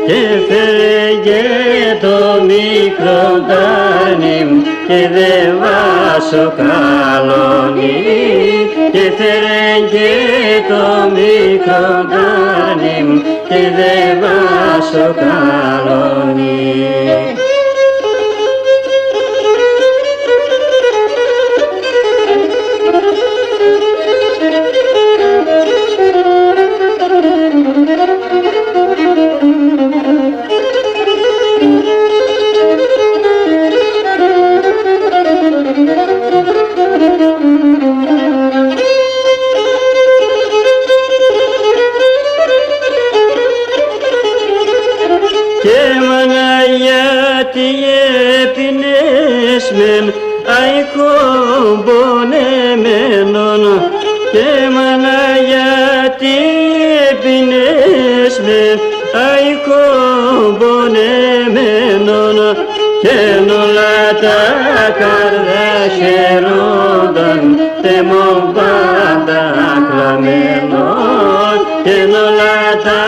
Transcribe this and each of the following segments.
και φέρεγε το μικρό δάρνη και δε βάσω καλόνι, και φέρεγε το μικρό δάρνη και δε βάσω καλόνι. Και μάνα γιατί έπινες μεν αϊκομπονεμένον, και μάνα γιατί έπινες μεν αϊκομπονεμένον, και όλα τα καρδιά χαιρόνταν θεμόν πάντα κλαμμένον, και όλα τα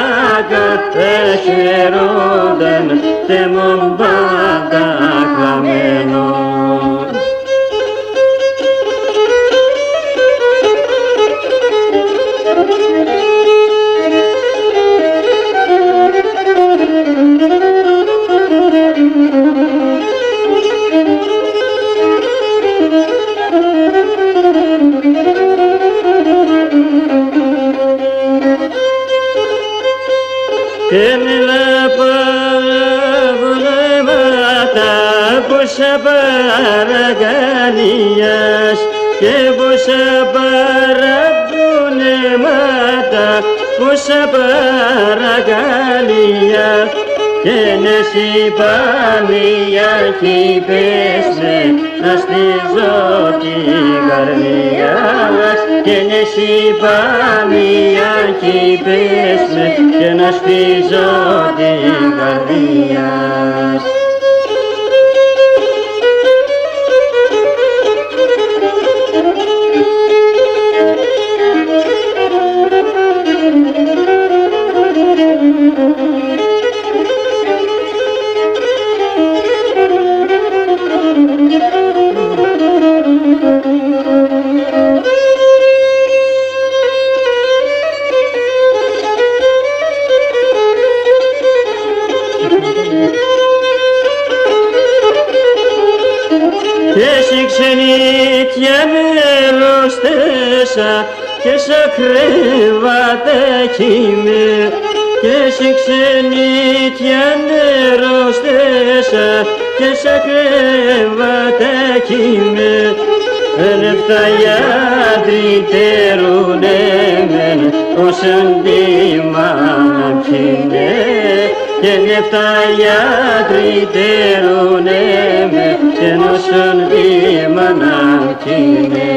καρδιά χαιρόνταν θεμόν πάντα κλαμμένον. Και μιλά παραβολέματα πόσα παραγγελίας, και πόσα παραβολέματα πόσα παραγγελίας, και νεσί παλιά κι πες με να στηζώ την καρδιά, και νεσί παλιά κι πες με και να στηζώ την καρδιά. Και εσύ ξενίτια μελωστέσα και σα κρύβατε με, και εσύ ξενίτια μελωστέσα και σα κρύβατε με, εν εφταγιά τριτέρουνε μεν όσον δίμανα ψήνε, και εν εφταγιά τριτέρουνε μεν και όσον δίμανα ψήνε.